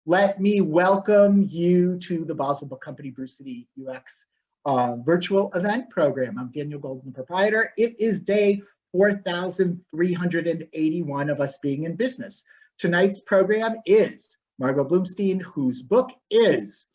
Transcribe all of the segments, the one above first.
Let me welcome you to the Boswell Book Company Brew City UX virtual event program. I'm Daniel Golden, proprietor. It is day 4,381 of us being in business. Tonight's program is Margot Bloomstein, whose book is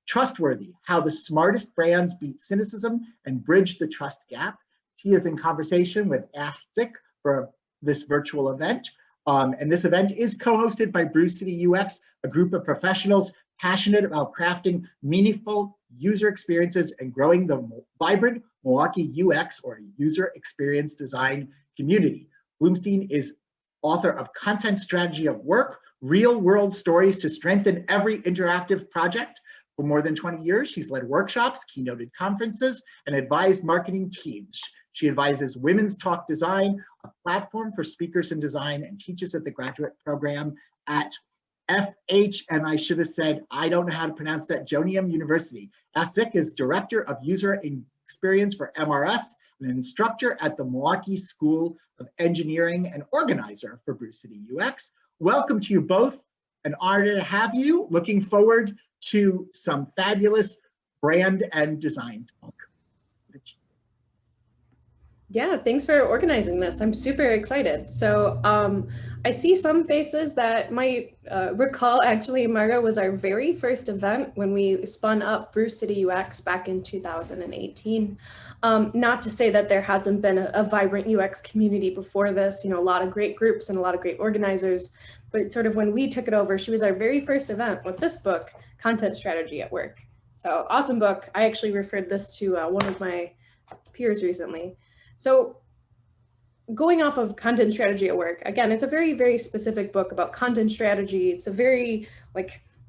Trustworthy: How the Smartest Brands Beat Cynicism and Bridge the Trust Gap. She is in conversation with Ash Zick for this virtual event. And this event is co-hosted by Brew City UX, a group of professionals passionate about crafting meaningful user experiences and growing the vibrant Milwaukee UX, or user experience design, community. Bloomstein is author of Content Strategy at Work, Real-World Stories to Strengthen Every Interactive Project. For more than 20 years, she's led workshops, keynoted conferences, and advised marketing teams. She advises Women's Talk Design, a platform for speakers in design, and teaches at the graduate program at FH, and I should have said, I don't know how to pronounce that, Jonium University. Asik is Director of User Experience for MRS, and an instructor at the Milwaukee School of Engineering and organizer for Brew City UX. Welcome to you both. An honor to have you. Looking forward to some fabulous brand and design talk. Yeah, thanks for organizing this. I'm super excited. So I see some faces that might recall, actually, Margot was our very first event when we spun up Brew City UX back in 2018. Not to say that there hasn't been a vibrant UX community before this, a lot of great groups and a lot of great organizers, but sort of when we took it over, she was our very first event with this book, Content Strategy at Work. So awesome book. I actually referred this to one of my peers recently. So going off of Content Strategy at Work, again, it's a very, very specific book about content strategy. It's a very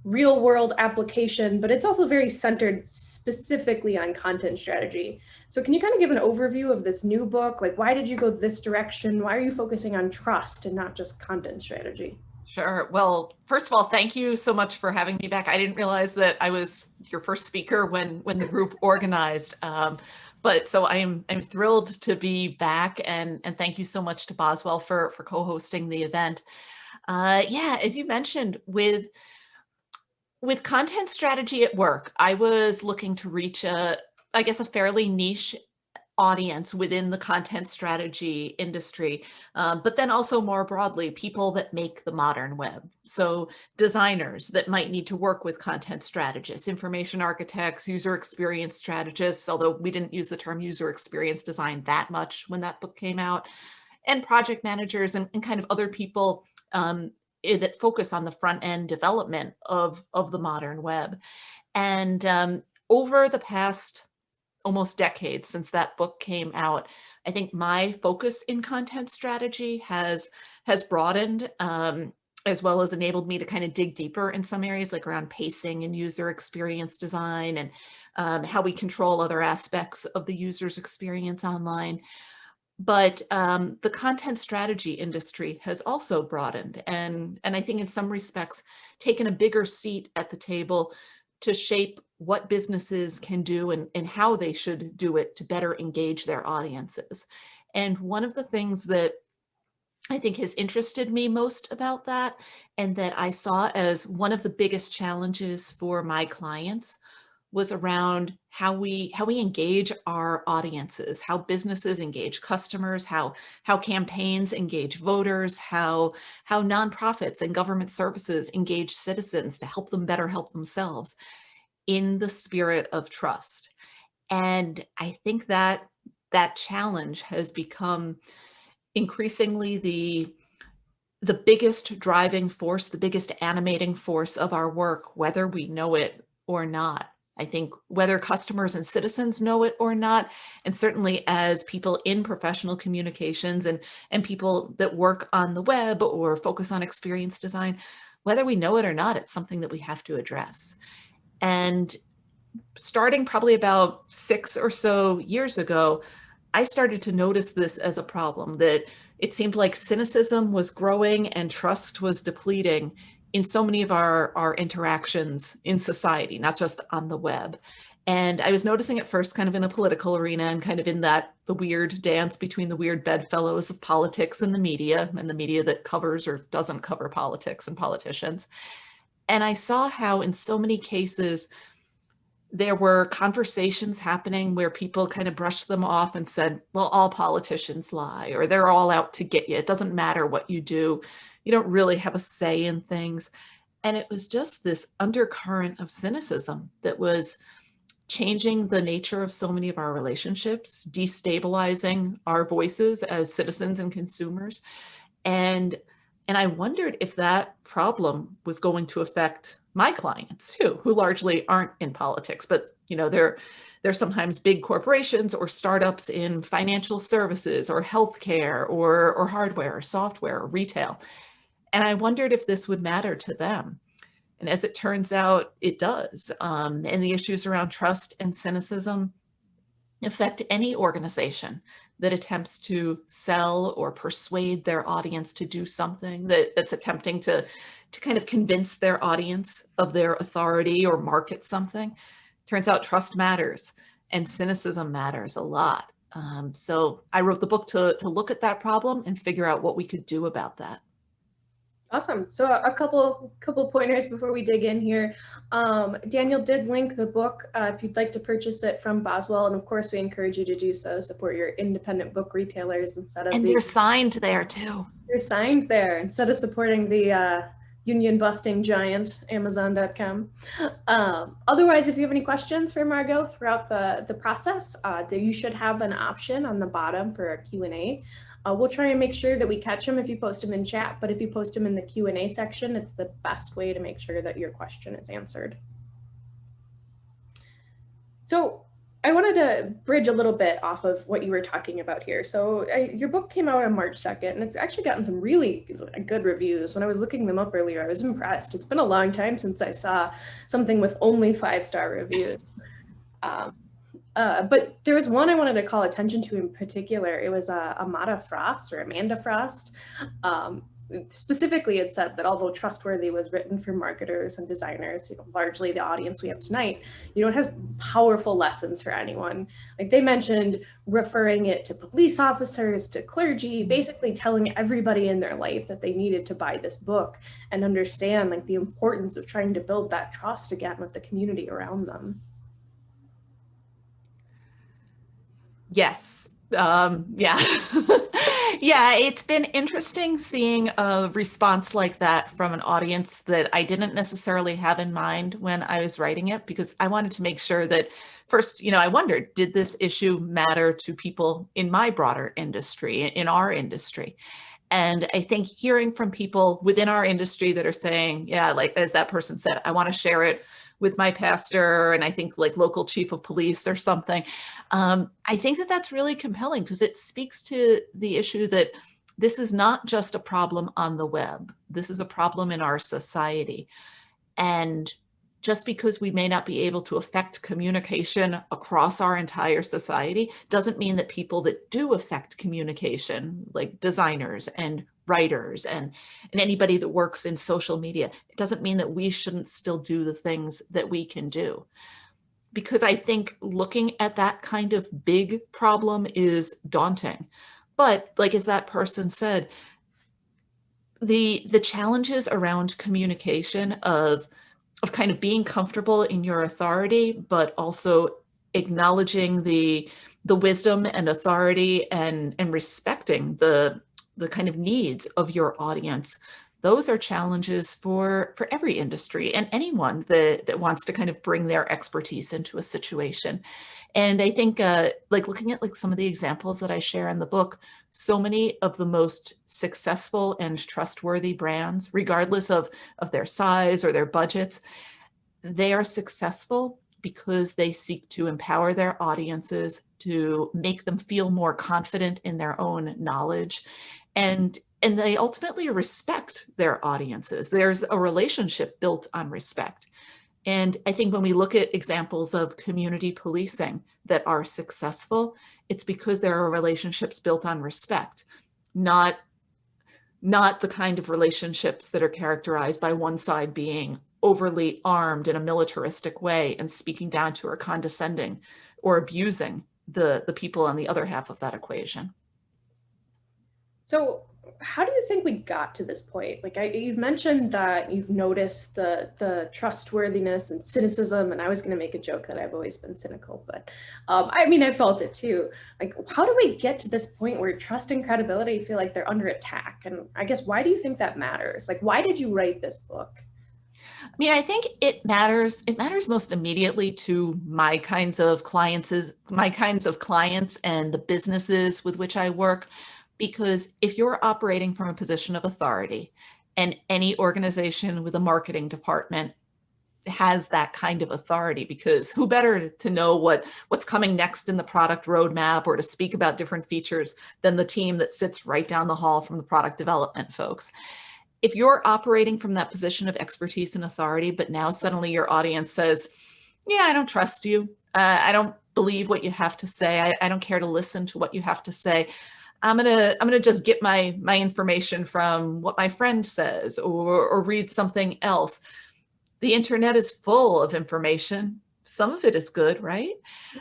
real world application, but it's also very centered specifically on content strategy. So can you kind of give an overview of this new book? Why did you go this direction? Why are you focusing on trust and not just content strategy? Sure. Well, first of all, thank you so much for having me back. I didn't realize that I was your first speaker when the group organized. But so I'm thrilled to be back, and thank you so much to Boswell for co-hosting the event. Yeah, as you mentioned, with Content Strategy at Work, I was looking to reach a fairly niche audience within the content strategy industry, but then also more broadly, people that make the modern web. So designers that might need to work with content strategists, information architects, user experience strategists, although we didn't use the term user experience design that much when that book came out, and project managers and kind of other people that focus on the front end development of the modern web. And over the past almost decade since that book came out, I think my focus in content strategy has broadened, as well as enabled me to kind of dig deeper in some areas like around pacing and user experience design, and how we control other aspects of the user's experience online. But the content strategy industry has also broadened, and I think in some respects taken a bigger seat at the table to shape what businesses can do and how they should do it to better engage their audiences. And one of the things that I think has interested me most about that, and that I saw as one of the biggest challenges for my clients, was around how we engage our audiences, how businesses engage customers, how campaigns engage voters, how nonprofits and government services engage citizens to help them better help themselves in the spirit of trust. And I think that challenge has become increasingly the biggest driving force, the biggest animating force of our work, whether we know it or not. I think whether customers and citizens know it or not, and certainly as people in professional communications and people that work on the web or focus on experience design, whether we know it or not, it's something that we have to address. And starting probably about 6 or so years ago, I started to notice this as a problem, that it seemed like cynicism was growing and trust was depleting in so many of our interactions in society, not just on the web. And I was noticing at first kind of in a political arena and kind of in the weird dance between the weird bedfellows of politics and the media that covers or doesn't cover politics and politicians. And I saw how in so many cases, there were conversations happening where people kind of brushed them off and said, well, all politicians lie, or they're all out to get you. It doesn't matter what you do. You don't really have a say in things. And it was just this undercurrent of cynicism that was changing the nature of so many of our relationships, destabilizing our voices as citizens and consumers. And I wondered if that problem was going to affect my clients too, who largely aren't in politics, but they're sometimes big corporations or startups in financial services or healthcare or hardware or software or retail. And I wondered if this would matter to them. And as it turns out, it does. And the issues around trust and cynicism affect any organization that attempts to sell or persuade their audience to do something, that's attempting to kind of convince their audience of their authority or market something. Turns out trust matters and cynicism matters a lot. So I wrote the book to look at that problem and figure out what we could do about that. Awesome. So a couple pointers before we dig in here. Daniel did link the book if you'd like to purchase it from Boswell, and of course we encourage you to do so. Support your independent book retailers instead of they're signed there too. They're signed there instead of supporting the union busting giant Amazon.com. Otherwise, if you have any questions for Margot throughout the process, you should have an option on the bottom for a Q&A. We'll try and make sure that we catch them if you post them in chat, but if you post them in the Q&A section, it's the best way to make sure that your question is answered. So I wanted to bridge a little bit off of what you were talking about here. So your book came out on March 2nd, and it's actually gotten some really good reviews. When I was looking them up earlier, I was impressed. It's been a long time since I saw something with only 5-star reviews. But there was one I wanted to call attention to in particular. It was Amanda Frost. Specifically, it said that although Trustworthy was written for marketers and designers, largely the audience we have tonight, it has powerful lessons for anyone. Like they mentioned, referring it to police officers, to clergy, basically telling everybody in their life that they needed to buy this book and understand the importance of trying to build that trust again with the community around them. Yes. Yeah. Yeah, it's been interesting seeing a response like that from an audience that I didn't necessarily have in mind when I was writing it, because I wanted to make sure that first, I wondered, did this issue matter to people in my broader industry, in our industry? And I think hearing from people within our industry that are saying, yeah, like as that person said, I want to share it with my pastor, and I think like local chief of police or something. I think that that's really compelling because it speaks to the issue that this is not just a problem on the web. This is a problem in our society. And just because we may not be able to affect communication across our entire society doesn't mean that people that do affect communication, like designers and writers and anybody that works in social media, it doesn't mean that we shouldn't still do the things that we can do. Because I think looking at that kind of big problem is daunting. But like as that person said, the challenges around communication of kind of being comfortable in your authority, but also acknowledging the wisdom and authority and respecting the kind of needs of your audience. Those are challenges for every industry and anyone that wants to kind of bring their expertise into a situation. And I think like looking at like some of the examples that I share in the book, so many of the most successful and trustworthy brands, regardless of their size or their budgets, they are successful because they seek to empower their audiences, to make them feel more confident in their own knowledge. And they ultimately respect their audiences. There's a relationship built on respect. And I think when we look at examples of community policing that are successful, it's because there are relationships built on respect, not the kind of relationships that are characterized by one side being overly armed in a militaristic way and speaking down to or condescending or abusing the people on the other half of that equation. So how do you think we got to this point? Like you've mentioned that you've noticed the trustworthiness and cynicism, and I was going to make a joke that I've always been cynical, but I mean, I felt it too. Like, how do we get to this point where trust and credibility feel like they're under attack? And I guess, why do you think that matters? Like, why did you write this book? I mean, I think it matters. It matters most immediately to my kinds of clients, and the businesses with which I work. Because if you're operating from a position of authority, and any organization with a marketing department has that kind of authority, because who better to know what's coming next in the product roadmap or to speak about different features than the team that sits right down the hall from the product development folks. If you're operating from that position of expertise and authority, but now suddenly your audience says, yeah, I don't trust you. I don't believe what you have to say. I don't care to listen to what you have to say. I'm gonna just get my information from what my friend says, or read something else. The internet is full of information. Some of it is good, right?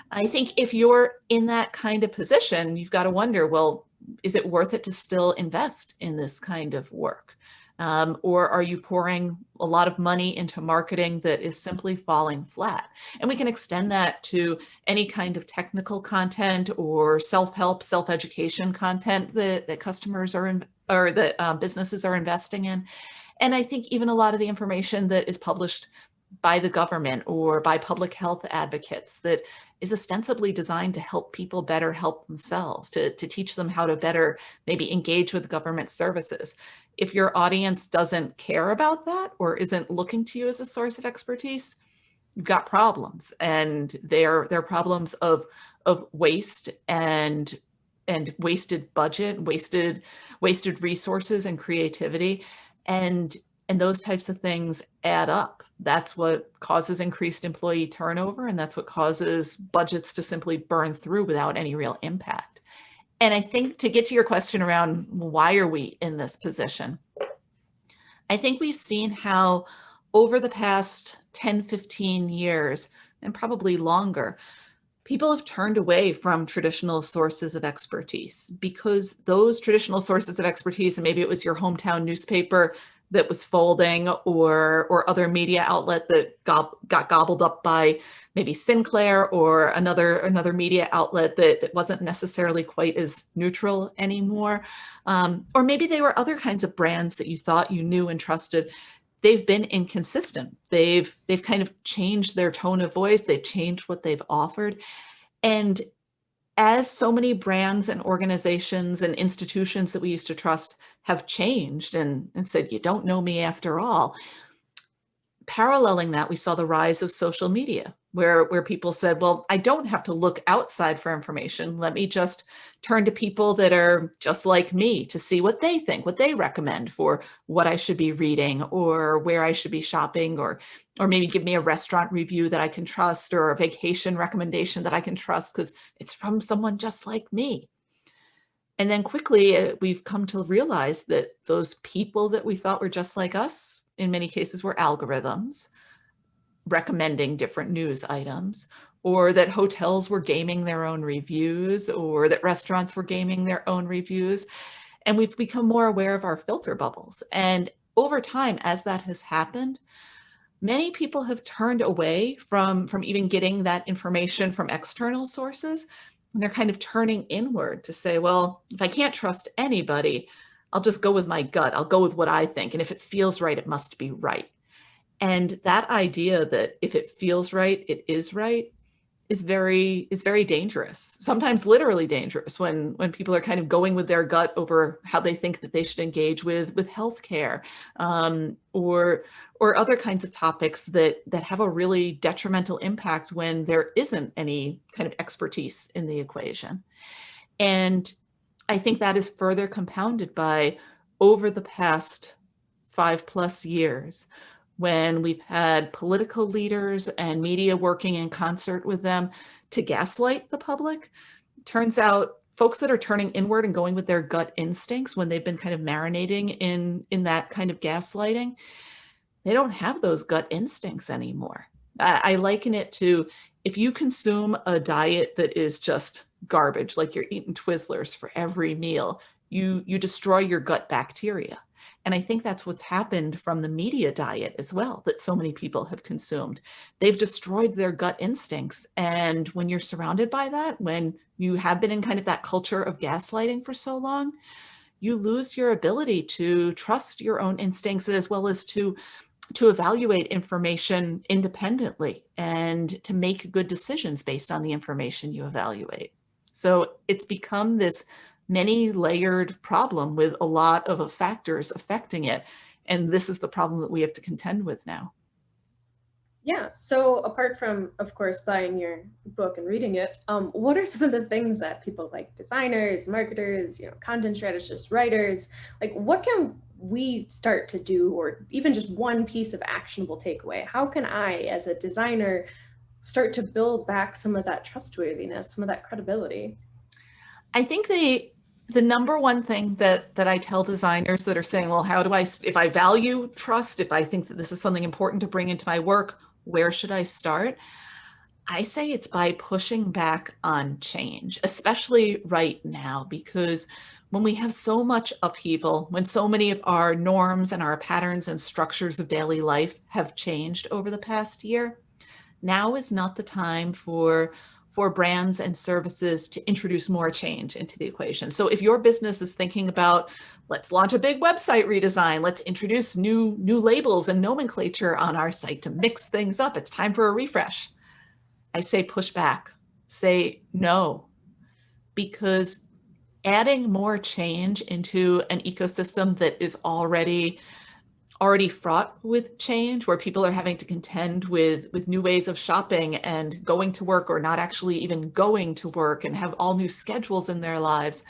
I think if you're in that kind of position, you've got to wonder, well, is it worth it to still invest in this kind of work? Or are you pouring a lot of money into marketing that is simply falling flat? And we can extend that to any kind of technical content or self-help, self-education content that customers or that businesses are investing in. And I think even a lot of the information that is published by the government or by public health advocates that is ostensibly designed to help people better help themselves, to teach them how to better maybe engage with government services. If your audience doesn't care about that or isn't looking to you as a source of expertise, you've got problems. And they're problems of waste and wasted budget, wasted resources and creativity. And those types of things add up. That's what causes increased employee turnover, and that's what causes budgets to simply burn through without any real impact. And I think, to get to your question around why are we in this position, I think we've seen how over the past 10, 15 years, and probably longer, people have turned away from traditional sources of expertise, because those traditional sources of expertise, and maybe it was your hometown newspaper that was folding, or other media outlet that got gobbled up by maybe Sinclair or another media outlet that wasn't necessarily quite as neutral anymore. Or maybe they were other kinds of brands that you thought you knew and trusted. They've been inconsistent. They've kind of changed their tone of voice. They've changed what they've offered. And as so many brands and organizations and institutions that we used to trust have changed and said, you don't know me after all, paralleling that, we saw the rise of social media, where people said, well, I don't have to look outside for information. Let me just turn to people that are just like me to see what they think, what they recommend for what I should be reading or where I should be shopping, or maybe give me a restaurant review that I can trust, or a vacation recommendation that I can trust because it's from someone just like me. And then quickly, we've come to realize that those people that we thought were just like us, in many cases, were algorithms recommending different news items, or that hotels were gaming their own reviews, or that restaurants were gaming their own reviews. And we've become more aware of our filter bubbles. And over time, as that has happened, many people have turned away from even getting that information from external sources. And they're kind of turning inward to say, well, if I can't trust anybody, I'll just go with my gut. I'll go with what I think. And if it feels right, it must be right. And that idea that if it feels right, it is right, is very dangerous. Sometimes literally dangerous, when people are kind of going with their gut over how they think that they should engage with healthcare, or other kinds of topics that have a really detrimental impact when there isn't any kind of expertise in the equation. And I think that is further compounded by, over the past 5+ years, when we've had political leaders and media working in concert with them to gaslight the public. Turns out folks that are turning inward and going with their gut instincts, when they've been kind of marinating in that kind of gaslighting, they don't have those gut instincts anymore. I liken it to, if you consume a diet that is just garbage, like you're eating Twizzlers for every meal, you destroy your gut bacteria. And I think that's what's happened from the media diet as well, that so many people have consumed. They've destroyed their gut instincts. And when you're surrounded by that, when you have been in kind of that culture of gaslighting for so long, you lose your ability to trust your own instincts, as well as to evaluate information independently and to make good decisions based on the information you evaluate. So it's become this many layered problem with a lot of factors affecting it. And this is the problem that we have to contend with now. Yeah, so apart from, of course, buying your book and reading it, what are some of the things that people like designers, marketers, content strategists, writers, like what can we start to do, or even just one piece of actionable takeaway? How can I, as a designer, start to build back some of that trustworthiness, some of that credibility? I think the number one thing that I tell designers that are saying, well, how do I, if I value trust, if I think that this is something important to bring into my work, where should I start? I say it's by pushing back on change, especially right now, because when we have so much upheaval, when so many of our norms and our patterns and structures of daily life have changed over the past year, now is not the time for brands and services to introduce more change into the equation. So if your business is thinking about, let's launch a big website redesign, let's introduce new labels and nomenclature on our site to mix things up, it's time for a refresh. I say push back, say no, because adding more change into an ecosystem that is already fraught with change, where people are having to contend with new ways of shopping and going to work, or not actually even going to work, and have all new schedules in their lives.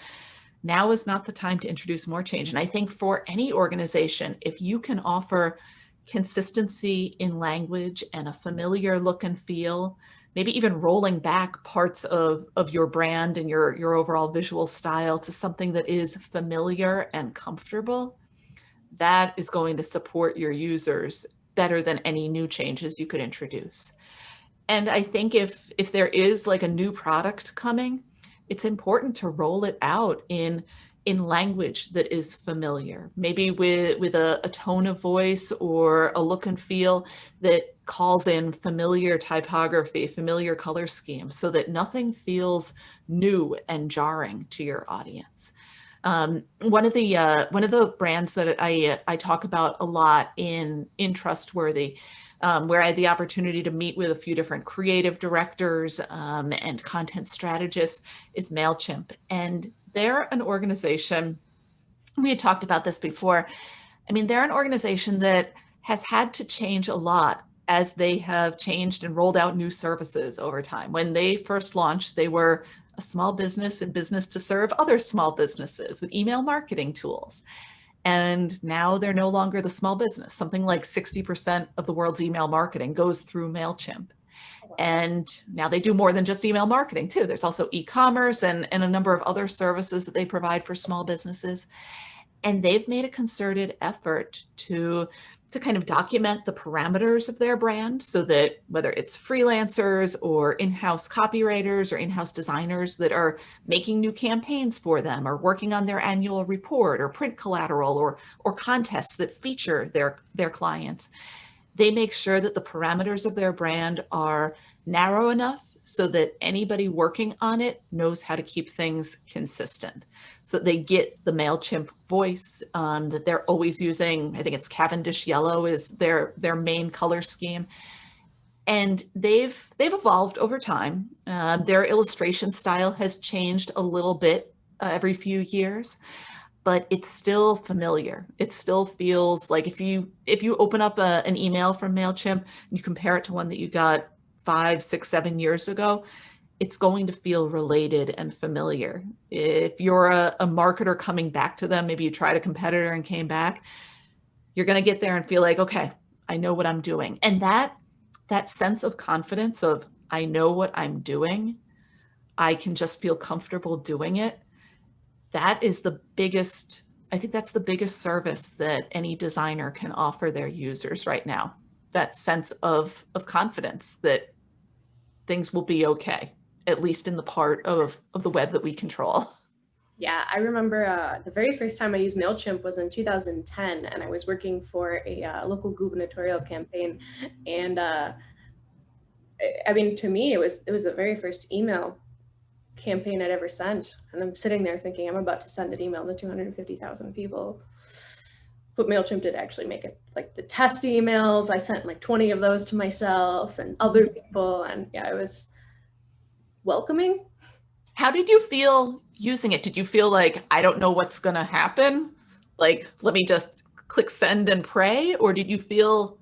Now is not the time to introduce more change. And I think for any organization, if you can offer consistency in language and a familiar look and feel, maybe even rolling back parts of your brand and your overall visual style to something that is familiar and comfortable, that is going to support your users better than any new changes you could introduce. And I think if there is like a new product coming, it's important to roll it out in language that is familiar, maybe with a tone of voice or a look and feel that calls in familiar typography, familiar color scheme, so that nothing feels new and jarring to your audience. One of the brands that I talk about a lot in Trustworthy, where I had the opportunity to meet with a few different creative directors and content strategists, is MailChimp. And they're an organization, we had talked about this before. I mean, they're an organization that has had to change a lot as they have changed and rolled out new services over time. When they first launched, they were a small business and business to serve other small businesses with email marketing tools. And now they're no longer the small business. Something like 60% of the world's email marketing goes through MailChimp. And now they do more than just email marketing too. There's also e-commerce and a number of other services that they provide for small businesses. And they've made a concerted effort to kind of document the parameters of their brand, so that whether it's freelancers or in-house copywriters or in-house designers that are making new campaigns for them, or working on their annual report or print collateral or contests that feature their clients, they make sure that the parameters of their brand are narrow enough so that anybody working on it knows how to keep things consistent. So they get the MailChimp voice that they're always using. I think it's Cavendish yellow is their main color scheme. And they've evolved over time. Their illustration style has changed a little bit every few years, but it's still familiar. It still feels like if you open up an email from MailChimp and you compare it to one that you got 5, 6, 7 years ago, it's going to feel related and familiar. If you're a marketer coming back to them, maybe you tried a competitor and came back, you're going to get there and feel like, okay, I know what I'm doing. And that sense of confidence of, I know what I'm doing, I can just feel comfortable doing it, that is the biggest, I think that's the biggest service that any designer can offer their users right now. That sense of confidence that things will be okay, at least in the part of the web that we control. Yeah, I remember the very first time I used MailChimp was in 2010, and I was working for a local gubernatorial campaign. And I mean, to me, it was the very first email campaign I'd ever sent. And I'm sitting there thinking, I'm about to send an email to 250,000 people. But MailChimp did actually make it like the test emails. I sent like 20 of those to myself and other people. And yeah, it was welcoming. How did you feel using it? Did you feel like, I don't know what's going to happen? Like, let me just click send and pray? Or did you feel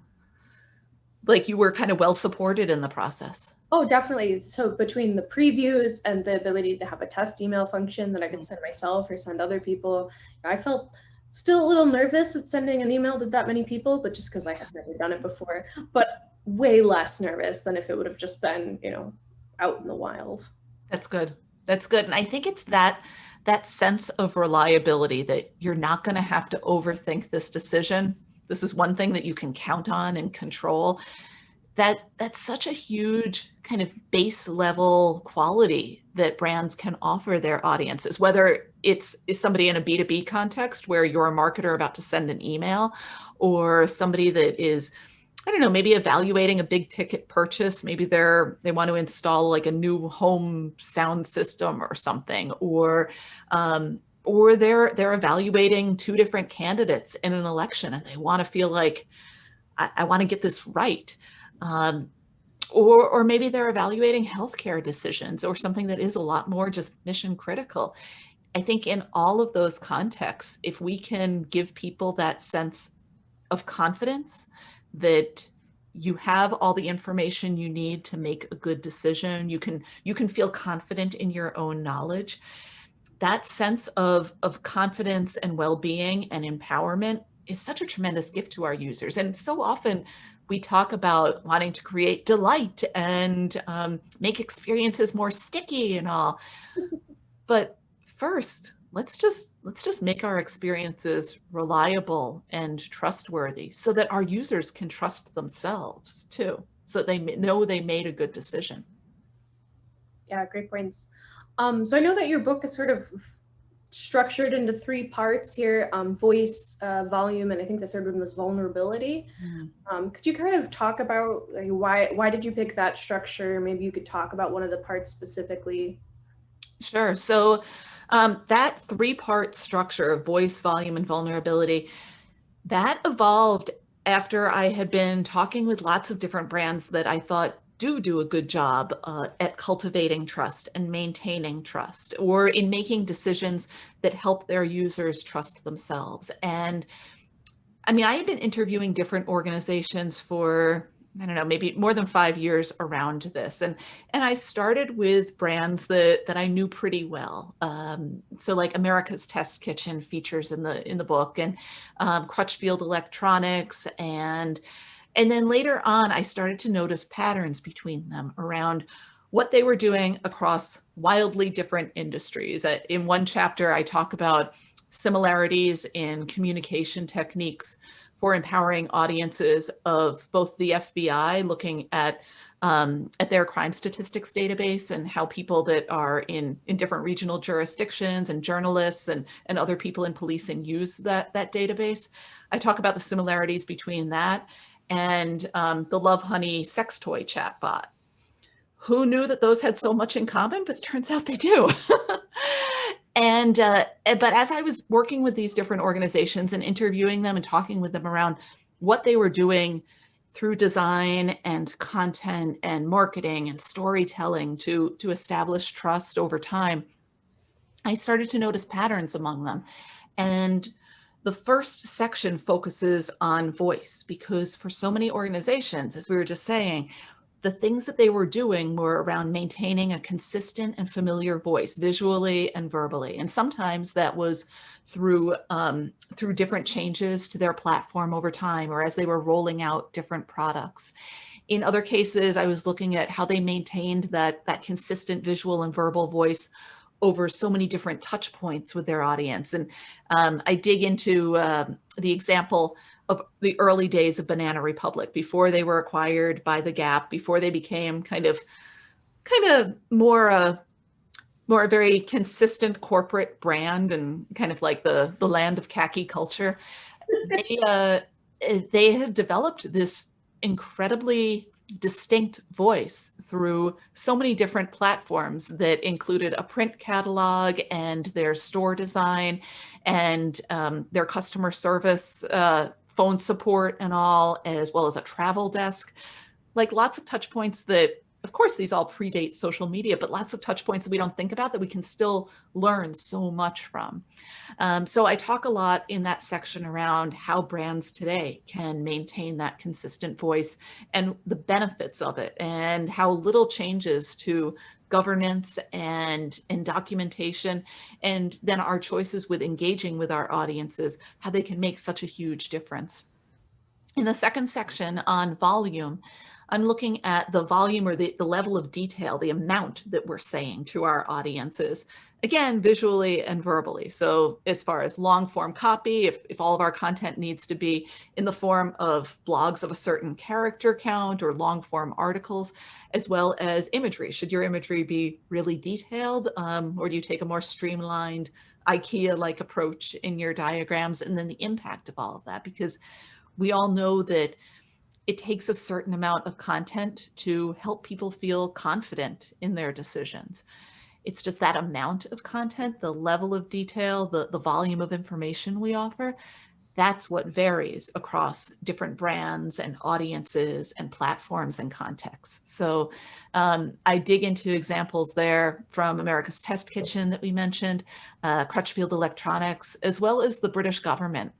like you were kind of well supported in the process? Oh, definitely. So between the previews and the ability to have a test email function that I could send myself or send other people, I felt still a little nervous at sending an email to that many people, but just because I had never done it before, but way less nervous than if it would have just been, out in the wild. That's good. That's good. And I think it's that sense of reliability that you're not going to have to overthink this decision. This is one thing that you can count on and control. That's such a huge kind of base level quality that brands can offer their audiences, whether it's somebody in a B2B context where you're a marketer about to send an email, or somebody that is, I don't know, maybe evaluating a big ticket purchase. Maybe they want to install like a new home sound system or something, or they're evaluating two different candidates in an election and they want to feel like, I want to get this right. Or maybe they're evaluating healthcare decisions or something that is a lot more just mission critical. I think in all of those contexts, if we can give people that sense of confidence that you have all the information you need to make a good decision, you can feel confident in your own knowledge. That sense of confidence and well-being and empowerment is such a tremendous gift to our users. And so often we talk about wanting to create delight and make experiences more sticky and all. But first, let's just make our experiences reliable and trustworthy so that our users can trust themselves too, so that they know they made a good decision. Yeah, great points. So I know that your book is sort of structured into 3 parts here, voice, volume, and I think the third one was vulnerability. Could you kind of talk about why did you pick that structure? Maybe you could talk about one of the parts specifically. Sure. So that 3-part structure of voice, volume, and vulnerability, that evolved after I had been talking with lots of different brands that I thought do a good job at cultivating trust and maintaining trust, or in making decisions that help their users trust themselves. And I mean, I had been interviewing different organizations for, I don't know, maybe more than 5 years around this. And I started with brands that I knew pretty well. So like America's Test Kitchen features in the book, and Crutchfield Electronics, and then later on, I started to notice patterns between them around what they were doing across wildly different industries. In one chapter, I talk about similarities in communication techniques for empowering audiences of both the FBI, looking at their crime statistics database and how people that are in different regional jurisdictions, and journalists and other people in policing use that database. I talk about the similarities between that and the Love Honey sex toy chatbot. Who knew that those had so much in common? But it turns out they do. And but as I was working with these different organizations and interviewing them and talking with them around what they were doing through design and content and marketing and storytelling to establish trust over time, I started to notice patterns among them. And the first section focuses on voice, because for so many organizations, as we were just saying, the things that they were doing were around maintaining a consistent and familiar voice, visually and verbally. And sometimes that was through different changes to their platform over time, or as they were rolling out different products. In other cases, I was looking at how they maintained that consistent visual and verbal voice over so many different touch points with their audience. And I dig into the example of the early days of Banana Republic, before they were acquired by The Gap, before they became kind of more more very consistent corporate brand and kind of like the land of khaki culture, they have developed this incredibly distinct voice through so many different platforms that included a print catalog and their store design and their customer service, phone support and all, as well as a travel desk. Like lots of touch points that, of course, these all predate social media, but lots of touch points that we don't think about that we can still learn so much from. So I talk a lot in that section around how brands today can maintain that consistent voice and the benefits of it, and how little changes to governance and documentation, and then our choices with engaging with our audiences, how they can make such a huge difference. In the second section on volume, I'm looking at the volume or the level of detail, the amount that we're saying to our audiences, again, visually and verbally. So as far as long form copy, if all of our content needs to be in the form of blogs of a certain character count or long form articles, as well as imagery. Should your imagery be really detailed, or do you take a more streamlined IKEA-like approach in your diagrams? And then the impact of all of that, because we all know that it takes a certain amount of content to help people feel confident in their decisions. It's just that amount of content, the level of detail, the volume of information we offer, that's what varies across different brands and audiences and platforms and contexts. So I dig into examples there from America's Test Kitchen that we mentioned, Crutchfield Electronics, as well as the British government.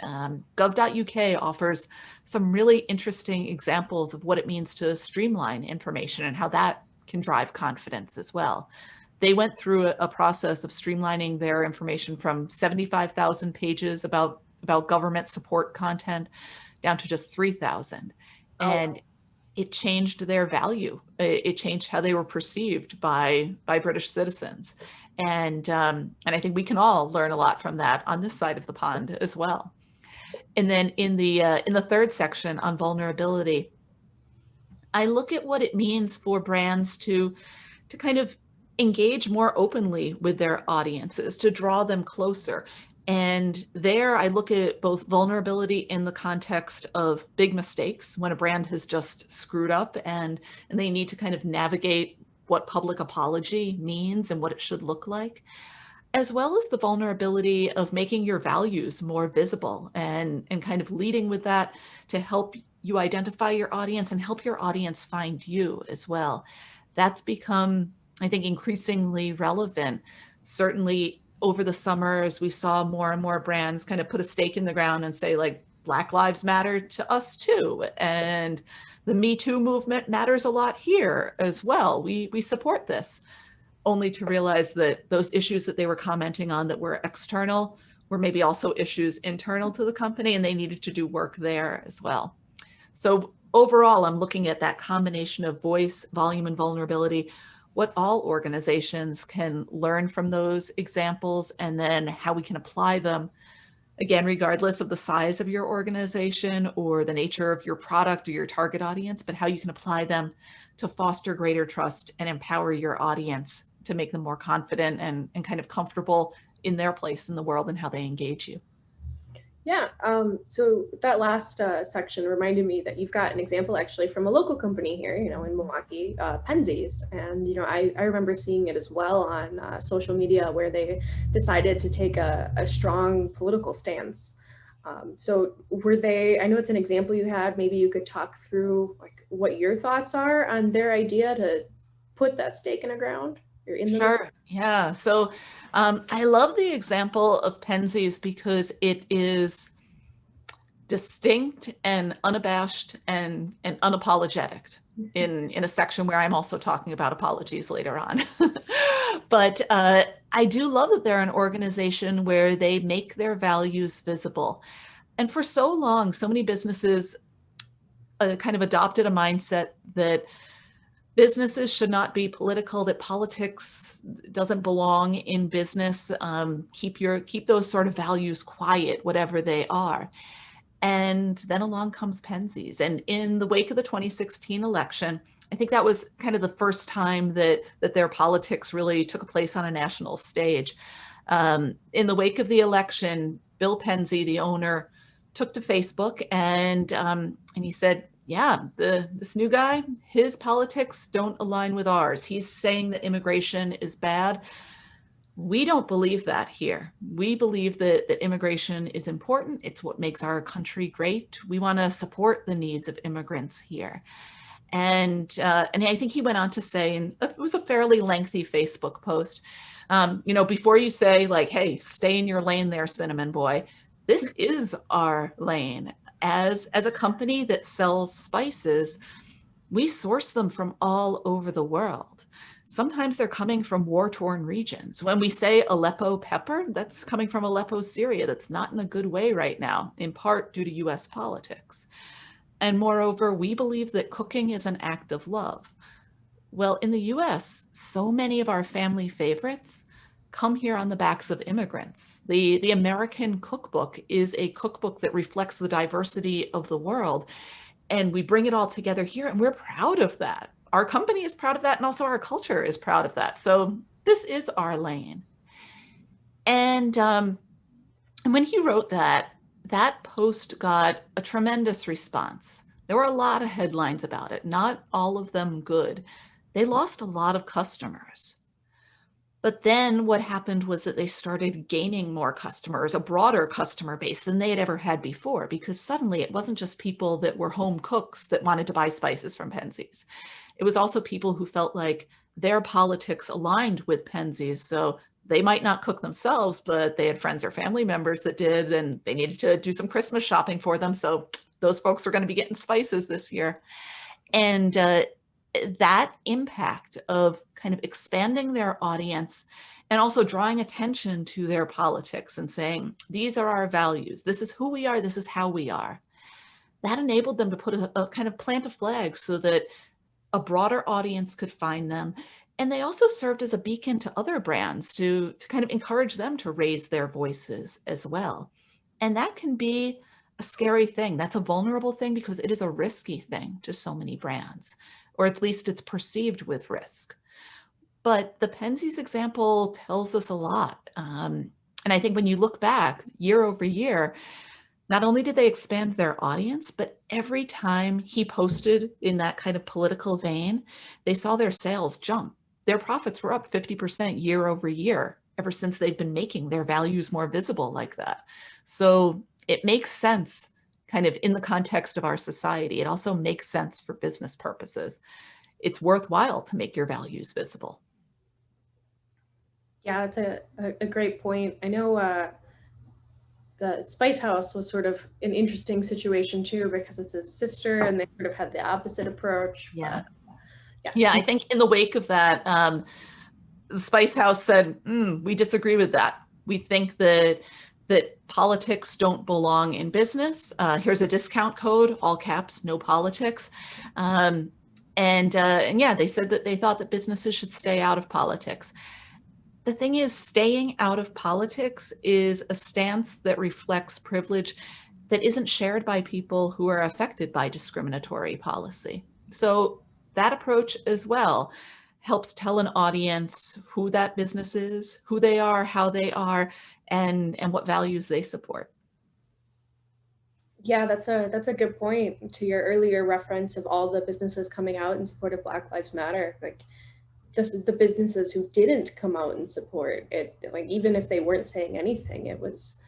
Gov.uk offers some really interesting examples of what it means to streamline information and how that can drive confidence as well. They went through a process of streamlining their information from 75,000 pages about government support content down to just 3,000. And it changed their value. It changed how they were perceived by British citizens. And I think we can all learn a lot from that on this side of the pond as well. And then in the third section on vulnerability, I look at what it means for brands to kind of engage more openly with their audiences, to draw them closer. And there I look at both vulnerability in the context of big mistakes, when a brand has just screwed up and they need to kind of navigate what public apology means and what it should look like, as well as the vulnerability of making your values more visible and kind of leading with that to help you identify your audience and help your audience find you as well. That's become, I think, increasingly relevant. Certainly over the summer, as we saw more and more brands kind of put a stake in the ground and say, like, Black Lives Matter to us too. And the Me Too movement matters a lot here as well. We support this, only to realize that those issues that they were commenting on that were external were maybe also issues internal to the company, and they needed to do work there as well. So overall, I'm looking at that combination of voice, volume, and vulnerability, what all organizations can learn from those examples, and then how we can apply them, again, regardless of the size of your organization or the nature of your product or your target audience, but how you can apply them to foster greater trust and empower your audience to make them more confident and kind of comfortable in their place in the world and how they engage you. Yeah, so that last section reminded me that you've got an example actually from a local company here, in Milwaukee, Penzies. And, I remember seeing it as well on social media, where they decided to take a strong political stance. So were they, I know it's an example you had, maybe you could talk through like what your thoughts are on their idea to put that stake in the ground? Sure. Yeah. So I love the example of Penzies because it is distinct and unabashed and unapologetic in a section where I'm also talking about apologies later on. But I do love that they're an organization where they make their values visible. And for so long, so many businesses kind of adopted a mindset that businesses should not be political, that politics doesn't belong in business. Keep those sort of values quiet, whatever they are. And then along comes Penzies. And in the wake of the 2016 election, I think that was kind of the first time that their politics really took a place on a national stage. In the wake of the election, Bill Penzi, the owner, took to Facebook and he said, yeah, this new guy, his politics don't align with ours. He's saying that immigration is bad. We don't believe that here. We believe that immigration is important. It's what makes our country great. We want to support the needs of immigrants here. And I think he went on to say, and it was a fairly lengthy Facebook post, before you say like, hey, stay in your lane there, Cinnamon Boy, this is our lane. As a company that sells spices, we source them from all over the world. Sometimes they're coming from war-torn regions. When we say Aleppo pepper, that's coming from Aleppo, Syria. That's not in a good way right now, in part due to US politics. And moreover, we believe that cooking is an act of love. Well, in the US, so many of our family favorites come here on the backs of immigrants. The American cookbook is a cookbook that reflects the diversity of the world. And we bring it all together here, and we're proud of that. Our company is proud of that, and also our culture is proud of that. So this is our lane. And when he wrote that post got a tremendous response. There were a lot of headlines about it, not all of them good. They lost a lot of customers. But then what happened was that they started gaining more customers, a broader customer base than they had ever had before, because suddenly it wasn't just people that were home cooks that wanted to buy spices from Penzies. It was also people who felt like their politics aligned with Penzies. So they might not cook themselves, but they had friends or family members that did, and they needed to do some Christmas shopping for them. So those folks were going to be getting spices this year. And that impact of kind of expanding their audience and also drawing attention to their politics and saying, these are our values, this is who we are, this is how we are, that enabled them to put a kind of plant a flag so that a broader audience could find them. And they also served as a beacon to other brands to kind of encourage them to raise their voices as well. And that can be a scary thing. That's a vulnerable thing because it is a risky thing to so many brands, or at least it's perceived with risk. But the Penzies example tells us a lot. And I think when you look back year over year, not only did they expand their audience, but every time he posted in that kind of political vein, they saw their sales jump. Their profits were up 50% year over year, ever since they've been making their values more visible like that. So it makes sense kind of in the context of our society. It also makes sense for business purposes. It's worthwhile to make your values visible. Yeah, it's a great point. I know the Spice House was sort of an interesting situation too, because it's his sister and they sort of had the opposite approach. Yeah. But, yeah, I think in the wake of that, the Spice House said, we disagree with that. We think that politics don't belong in business. Here's a discount code, all caps, no politics. And yeah, they said that they thought that businesses should stay out of politics. The thing is, staying out of politics is a stance that reflects privilege that isn't shared by people who are affected by discriminatory policy. So that approach as well helps tell an audience who that business is, who they are, how they are, and what values they support. yeah, that's a good point to your earlier reference of all the businesses coming out in support of Black Lives Matter. Like, this is the businesses who didn't come out and support it. Like, even if they weren't saying anything, it was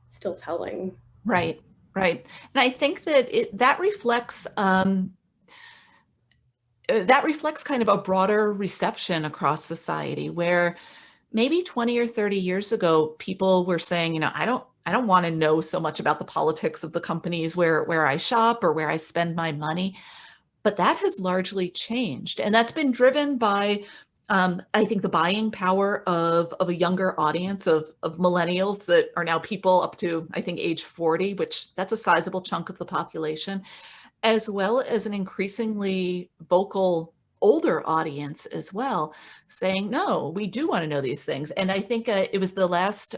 still telling. Right, right. And I think that that reflects kind of a broader reception across society, where maybe 20 or 30 years ago, people were saying, I don't want to know so much about the politics of the companies where I shop or where I spend my money. But that has largely changed. And that's been driven by, I think, the buying power of a younger audience of millennials that are now people up to, I think, age 40, which that's a sizable chunk of the population, as well as an increasingly vocal older audience as well, saying, no, we do want to know these things. And I think it was the last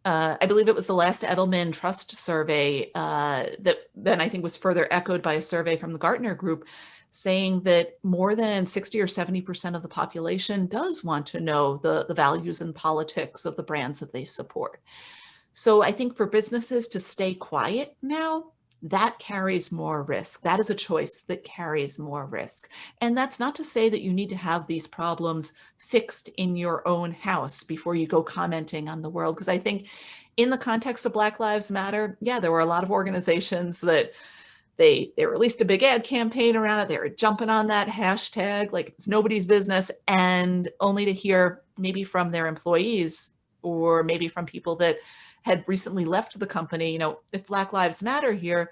I believe it was the last Edelman Trust survey that then I think was further echoed by a survey from the Gartner Group, saying that more than 60 or 70% of the population does want to know the values and politics of the brands that they support. So I think for businesses to stay quiet now, that carries more risk. That is a choice that carries more risk. And that's not to say that you need to have these problems fixed in your own house before you go commenting on the world. Because I think in the context of Black Lives Matter, yeah, there were a lot of organizations that they released a big ad campaign around it. They were jumping on that hashtag like it's nobody's business, and only to hear maybe from their employees or maybe from people that had recently left the company, if Black Lives Matter here,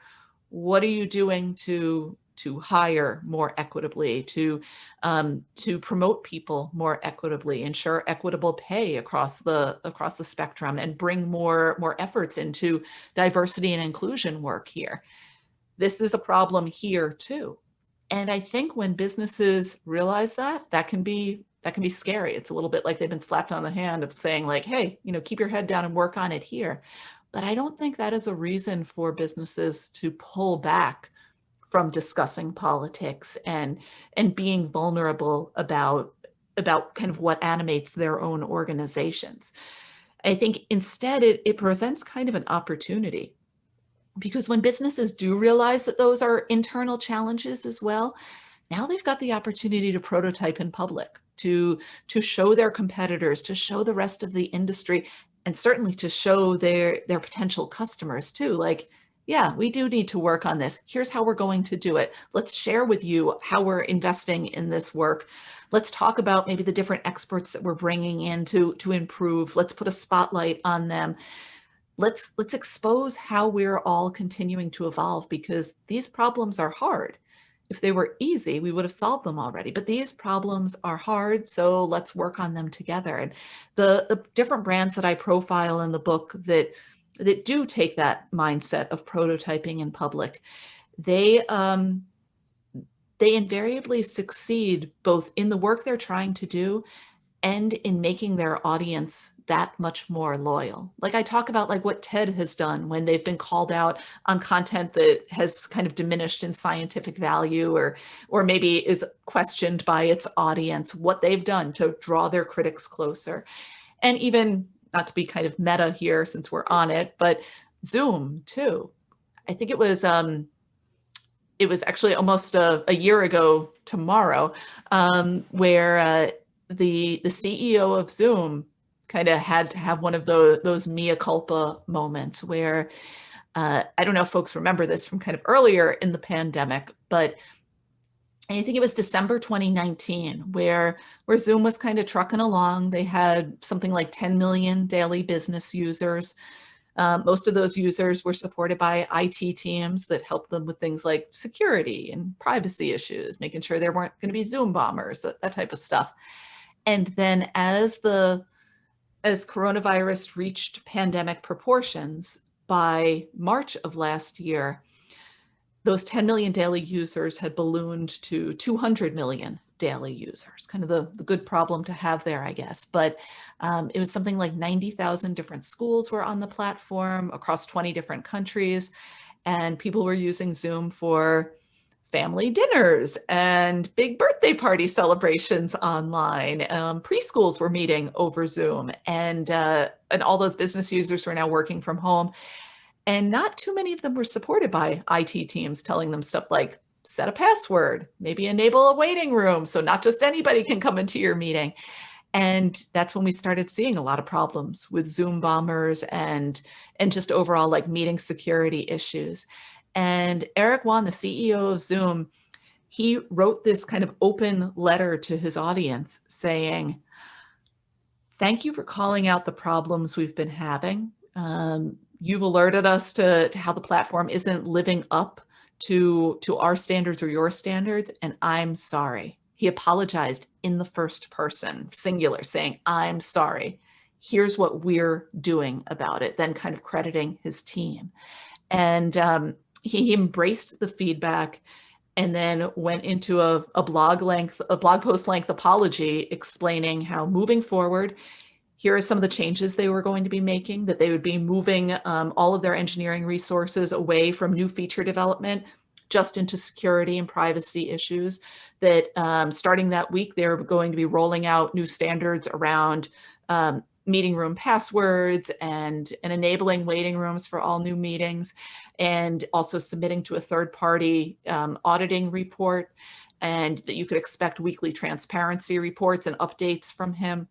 what are you doing to hire more equitably, to promote people more equitably, ensure equitable pay across the spectrum, and bring more efforts into diversity and inclusion work here? This is a problem here too. And I think when businesses realize that can be scary. It's a little bit like they've been slapped on the hand of saying like, hey, keep your head down and work on it here. But I don't think that is a reason for businesses to pull back from discussing politics and being vulnerable about kind of what animates their own organizations. I think instead it presents kind of an opportunity. Because when businesses do realize that those are internal challenges as well, now they've got the opportunity to prototype in public, to show their competitors, to show the rest of the industry, and certainly to show their potential customers too. Like, yeah, we do need to work on this. Here's how we're going to do it. Let's share with you how we're investing in this work. Let's talk about maybe the different experts that we're bringing in to improve. Let's put a spotlight on them. Let's expose how we're all continuing to evolve, because these problems are hard. If they were easy, we would have solved them already, but these problems are hard, so let's work on them together. And the different brands that I profile in the book that do take that mindset of prototyping in public, they invariably succeed both in the work they're trying to do and in making their audience that much more loyal. Like I talk about like what TED has done when they've been called out on content that has kind of diminished in scientific value or maybe is questioned by its audience, what they've done to draw their critics closer. And even, not to be kind of meta here since we're on it, but Zoom too. I think it was actually almost a year ago tomorrow, where the CEO of Zoom kind of had to have one of those mea culpa moments where, I don't know if folks remember this from kind of earlier in the pandemic, but I think it was December 2019 where Zoom was kind of trucking along. They had something like 10 million daily business users. Most of those users were supported by IT teams that helped them with things like security and privacy issues, making sure there weren't going to be Zoom bombers, that type of stuff. And then as coronavirus reached pandemic proportions, by March of last year, those 10 million daily users had ballooned to 200 million daily users, kind of the good problem to have there, I guess. But it was something like 90,000 different schools were on the platform across 20 different countries. And people were using Zoom for family dinners and big birthday party celebrations online. Preschools were meeting over Zoom, and all those business users were now working from home. And not too many of them were supported by IT teams telling them stuff like set a password, maybe enable a waiting room so not just anybody can come into your meeting. And that's when we started seeing a lot of problems with Zoom bombers and just overall like meeting security issues. And Eric Yuan, the CEO of Zoom, he wrote this kind of open letter to his audience saying, thank you for calling out the problems we've been having. You've alerted us to how the platform isn't living up to our standards or your standards, and I'm sorry. He apologized in the first person, singular, saying, I'm sorry. Here's what we're doing about it, then kind of crediting his team. And he embraced the feedback and then went into a blog post length apology explaining how moving forward, Here are some of the changes they were going to be making, that they would be moving all of their engineering resources away from new feature development just into security and privacy issues, that starting that week, they're going to be rolling out new standards around meeting room passwords and enabling waiting rooms for all new meetings, and also submitting to a third-party auditing report, and that you could expect weekly transparency reports and updates from him.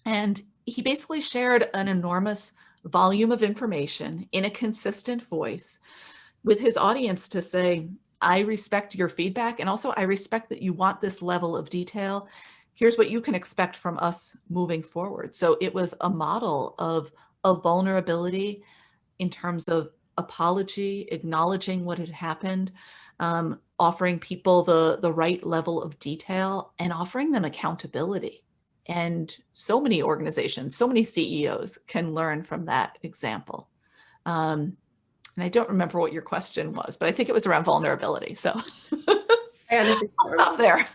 And he basically shared an enormous volume of information in a consistent voice with his audience to say, I respect your feedback, and also I respect that you want this level of detail. Here's what you can expect from us moving forward. So it was a model of vulnerability in terms of apology, acknowledging what had happened, offering people the right level of detail, and offering them accountability. And so many organizations, so many CEOs can learn from that example. And I don't remember what your question was, but I think it was around vulnerability. So I'll stop there.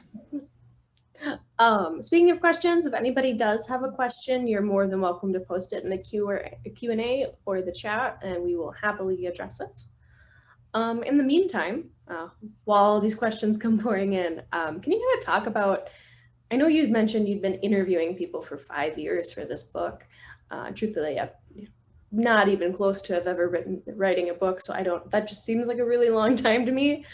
Speaking of questions, if anybody does have a question, you're more than welcome to post it in the Q&A or the chat, and we will happily address it. In the meantime, while these questions come pouring in, can you kind of talk about, I know you'd mentioned you'd been interviewing people for 5 years for this book. Truthfully, I've not even close to have ever writing a book, so that just seems like a really long time to me.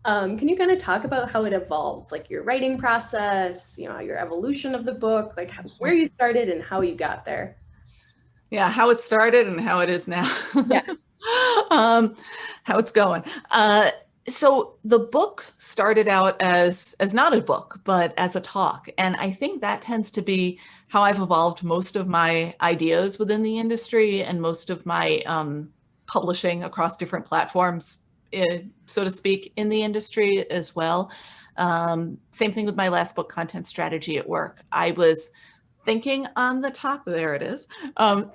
Can you kind of talk about how it evolved, like your writing process, your evolution of the book, like where you started and how you got there? Yeah, how it started and how it is now. Yeah. How it's going. So the book started out as not a book, but as a talk. And I think that tends to be how I've evolved most of my ideas within the industry and most of my publishing across different platforms, so to speak, in the industry as well. Same thing with my last book, Content Strategy at Work. I was thinking on the top, there it is,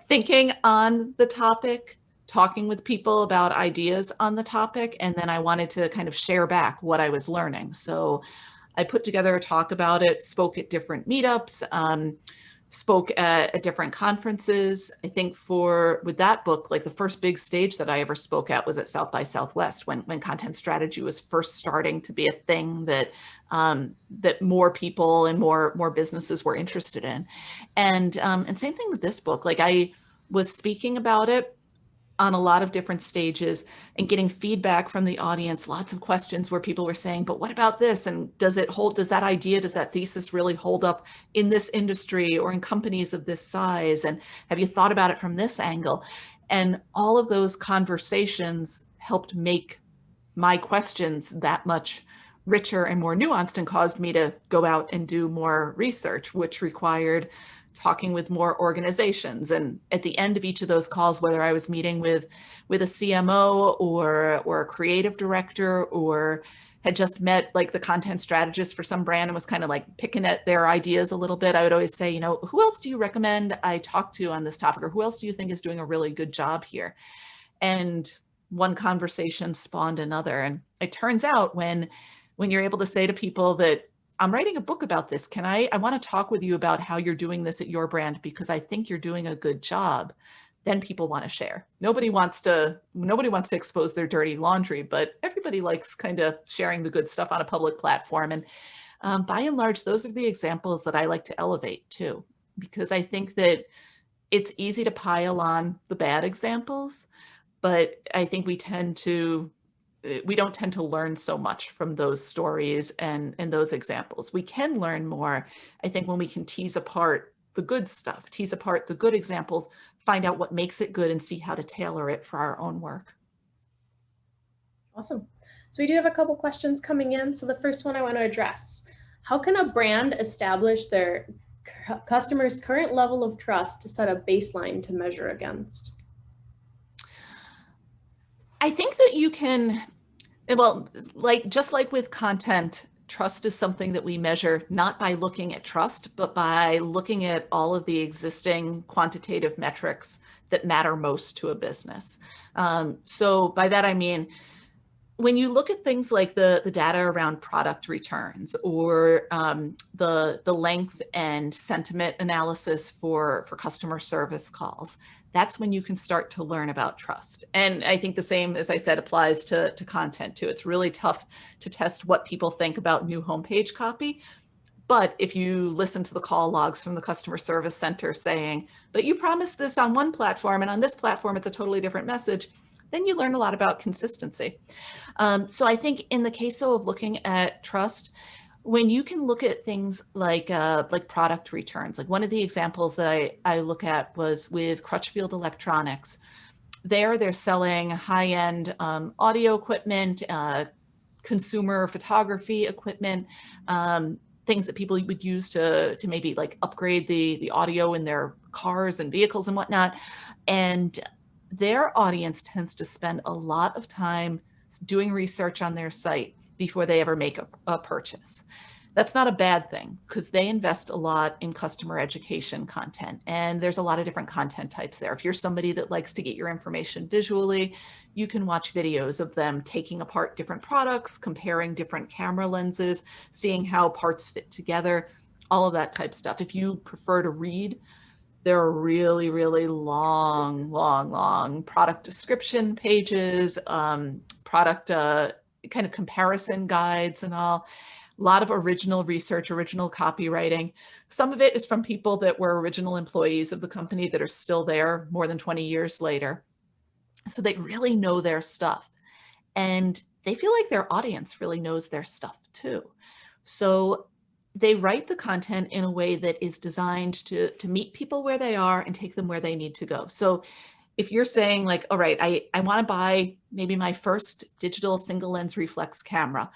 thinking on the topic, talking with people about ideas on the topic, and then I wanted to kind of share back what I was learning. So I put together a talk about it, spoke at different meetups, spoke at different conferences. I think with that book, like the first big stage that I ever spoke at was at South by Southwest when content strategy was first starting to be a thing that that more people and more businesses were interested in. And same thing with this book. Like I was speaking about it on a lot of different stages and getting feedback from the audience, lots of questions where people were saying, but what about this? And does that idea, does that thesis really hold up in this industry or in companies of this size? And have you thought about it from this angle? And all of those conversations helped make my questions that much richer and more nuanced and caused me to go out and do more research, which required talking with more organizations. And at the end of each of those calls, whether I was meeting with a CMO or a creative director, or had just met like the content strategist for some brand and was kind of like picking at their ideas a little bit, I would always say, who else do you recommend I talk to on this topic? Or who else do you think is doing a really good job here? And one conversation spawned another. And it turns out when you're able to say to people that, I'm writing a book about this. I want to talk with you about how you're doing this at your brand because I think you're doing a good job. Then people want to share. Nobody wants to expose their dirty laundry, but everybody likes kind of sharing the good stuff on a public platform. And by and large, those are the examples that I like to elevate too, because I think that it's easy to pile on the bad examples, but I think we don't tend to learn so much from those stories and those examples. We can learn more, I think, when we can tease apart the good stuff, tease apart the good examples, find out what makes it good and see how to tailor it for our own work. Awesome. So we do have a couple questions coming in. So the first one I want to address, how can a brand establish their customers' current level of trust to set a baseline to measure against? I think that you can, well, just like with content, trust is something that we measure not by looking at trust, but by looking at all of the existing quantitative metrics that matter most to a business. So by that, I mean, when you look at things like the data around product returns or the length and sentiment analysis for customer service calls, that's when you can start to learn about trust. And I think the same, as I said, applies to content too. It's really tough to test what people think about new homepage copy. But if you listen to the call logs from the customer service center saying, but you promised this on one platform and on this platform, it's a totally different message, then you learn a lot about consistency. So I think in the case though of looking at trust, when you can look at things like product returns, like one of the examples that I look at was with Crutchfield Electronics. They're selling high-end audio equipment, consumer photography equipment, things that people would use to maybe like upgrade the audio in their cars and vehicles and whatnot. And their audience tends to spend a lot of time doing research on their site before they ever make a purchase. That's not a bad thing because they invest a lot in customer education content, and there's a lot of different content types there. If you're somebody that likes to get your information visually, you can watch videos of them taking apart different products, comparing different camera lenses, seeing how parts fit together, all of that type stuff. If you prefer to read, there are really, really long product description pages, product kind of comparison guides and all. A lot of original research, original copywriting. Some of it is from people that were original employees of the company that are still there more than 20 years later. So they really know their stuff. And they feel like their audience really knows their stuff too. So they write the content in a way that is designed to meet people where they are and take them where they need to go. So if you're saying like, all right, I want to buy maybe my first digital single lens reflex camera,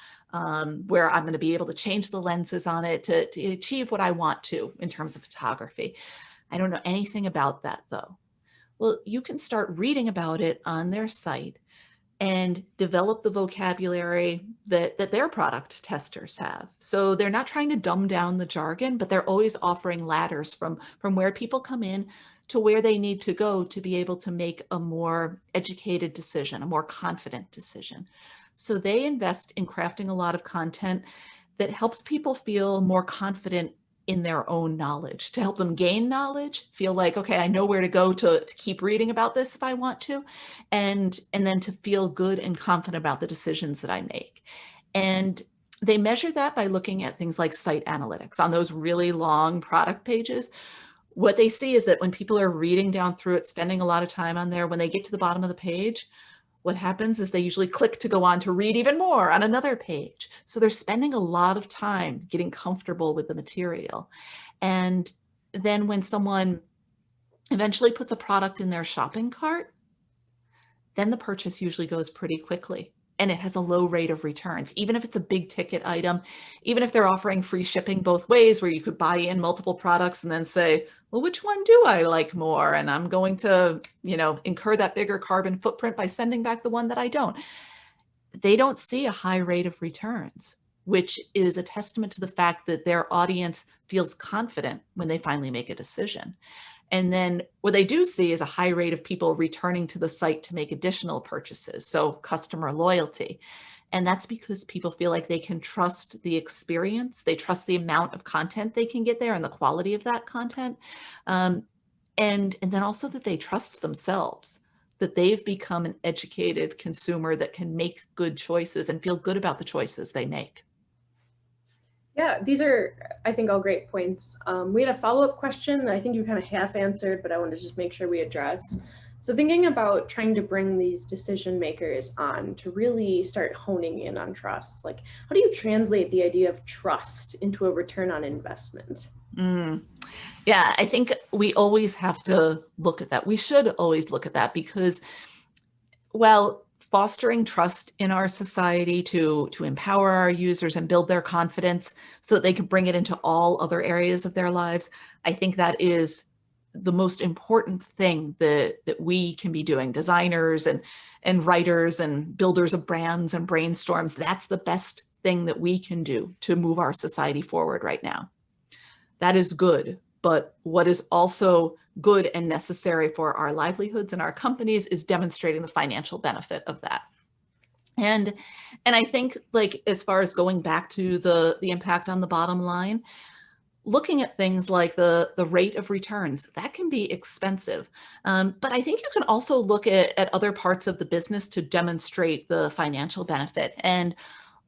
where I'm going to be able to change the lenses on it to achieve what I want to in terms of photography. I don't know anything about that though. Well, you can start reading about it on their site and develop the vocabulary that their product testers have. So they're not trying to dumb down the jargon, but they're always offering ladders from where people come in to where they need to go to be able to make a more educated decision, a more confident decision. So they invest in crafting a lot of content that helps people feel more confident in their own knowledge, to help them gain knowledge, feel like, okay, I know where to go to keep reading about this if I want to, and then to feel good and confident about the decisions that I make. And they measure that by looking at things like site analytics on those really long product pages. What they see is that when people are reading down through it, spending a lot of time on there, when they get to the bottom of the page, what happens is they usually click to go on to read even more on another page. So they're spending a lot of time getting comfortable with the material. And then when someone eventually puts a product in their shopping cart, then the purchase usually goes pretty quickly. And it has a low rate of returns, even if it's a big ticket item, even if they're offering free shipping both ways, where you could buy in multiple products and then say, well, which one do I like more? And I'm going to, incur that bigger carbon footprint by sending back the one that I don't. They don't see a high rate of returns, which is a testament to the fact that their audience feels confident when they finally make a decision. And then what they do see is a high rate of people returning to the site to make additional purchases. So customer loyalty. And that's because people feel like they can trust the experience. They trust the amount of content they can get there and the quality of that content. And then also that they trust themselves, that they've become an educated consumer that can make good choices and feel good about the choices they make. Yeah, these are, I think, all great points. We had a follow-up question that I think you kind of half answered, but I want to just make sure we address. So thinking about trying to bring these decision makers on to really start honing in on trust, like how do you translate the idea of trust into a return on investment? Yeah, I think we always have to look at that. We should always look at that because, well, fostering trust in our society to empower our users and build their confidence so that they can bring it into all other areas of their lives. I think that is the most important thing that we can be doing, designers and writers and builders of brands and brainstorms. That's the best thing that we can do to move our society forward right now. That is good. But what is also good and necessary for our livelihoods and our companies is demonstrating the financial benefit of that. And I think, like, as far as going back to the impact on the bottom line, looking at things like the rate of returns, that can be expensive. But I think you can also look at other parts of the business to demonstrate the financial benefit. And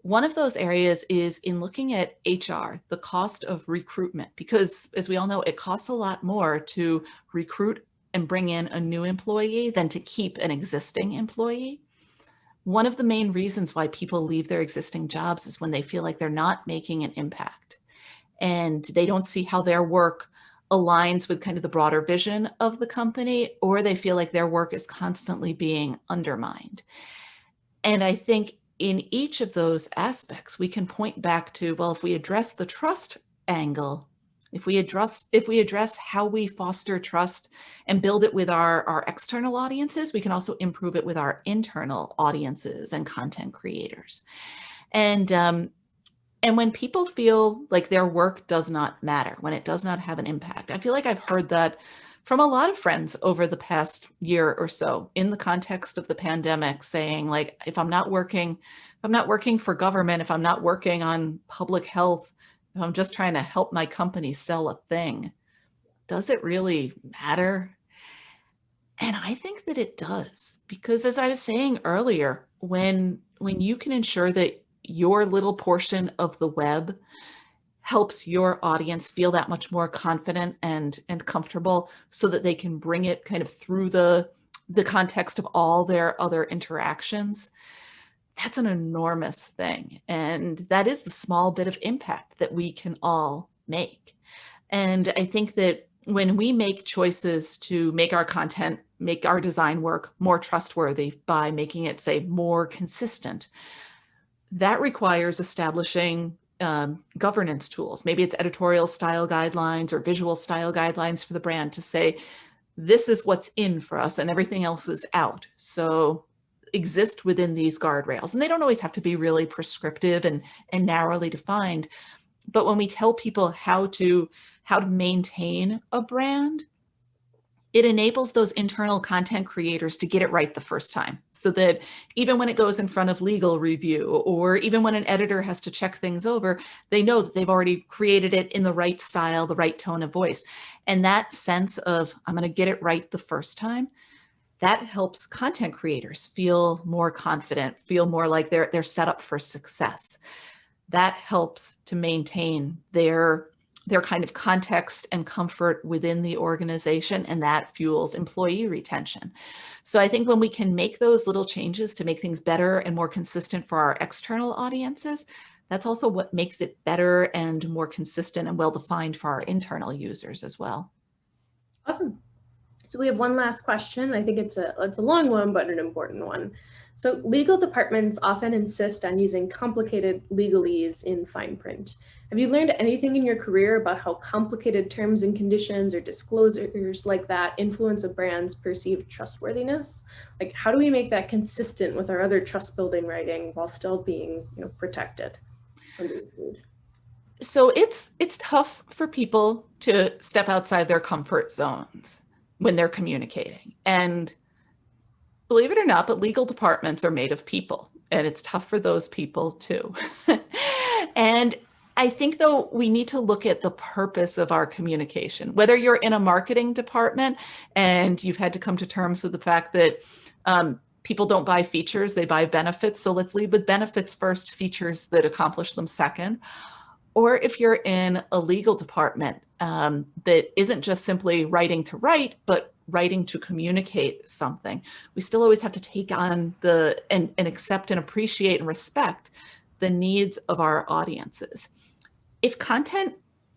one of those areas is in looking at HR, the cost of recruitment, because as we all know, it costs a lot more to recruit and bring in a new employee than to keep an existing employee. One of the main reasons why people leave their existing jobs is when they feel like they're not making an impact and they don't see how their work aligns with kind of the broader vision of the company, or they feel like their work is constantly being undermined. And I think in each of those aspects, we can point back to, well, if we address the trust angle, if we address how we foster trust and build it with our external audiences, we can also improve it with our internal audiences and content creators. And when people feel like their work does not matter, when it does not have an impact, I feel like I've heard that from a lot of friends over the past year or so in the context of the pandemic, saying, like, if I'm not working for government, if I'm not working on public health, if I'm just trying to help my company sell a thing, does it really matter? And I think that it does, because as I was saying earlier, when you can ensure that your little portion of the web helps your audience feel that much more confident and comfortable so that they can bring it kind of through the context of all their other interactions, that's an enormous thing. And that is the small bit of impact that we can all make. And I think that when we make choices to make our content, make our design work more trustworthy by making it, say, more consistent, that requires establishing governance tools. Maybe it's editorial style guidelines or visual style guidelines for the brand to say, this is what's in for us and everything else is out. So exist within these guardrails. And they don't always have to be really prescriptive and narrowly defined. But when we tell people how to maintain a brand, it enables those internal content creators to get it right the first time, so that even when it goes in front of legal review, or even when an editor has to check things over, they know that they've already created it in the right style, the right tone of voice. And that sense of, I'm going to get it right the first time, that helps content creators feel more confident, feel more like they're set up for success. That helps to maintain their kind of context and comfort within the organization, and that fuels employee retention. So I think when we can make those little changes to make things better and more consistent for our external audiences, that's also what makes it better and more consistent and well-defined for our internal users as well. Awesome. So we have one last question. I think it's a long one, but an important one. So legal departments often insist on using complicated legalese in fine print. Have you learned anything in your career about how complicated terms and conditions or disclosures like that influence a brand's perceived trustworthiness? Like, how do we make that consistent with our other trust building writing while still being, protected? So it's tough for people to step outside their comfort zones when they're communicating. And believe it or not, but legal departments are made of people, and it's tough for those people too. And I think, though, we need to look at the purpose of our communication. Whether you're in a marketing department and you've had to come to terms with the fact that people don't buy features, they buy benefits. So let's lead with benefits first, features that accomplish them second. Or if you're in a legal department that isn't just simply writing to write, but writing to communicate something, we still always have to take on and accept and appreciate and respect the needs of our audiences. If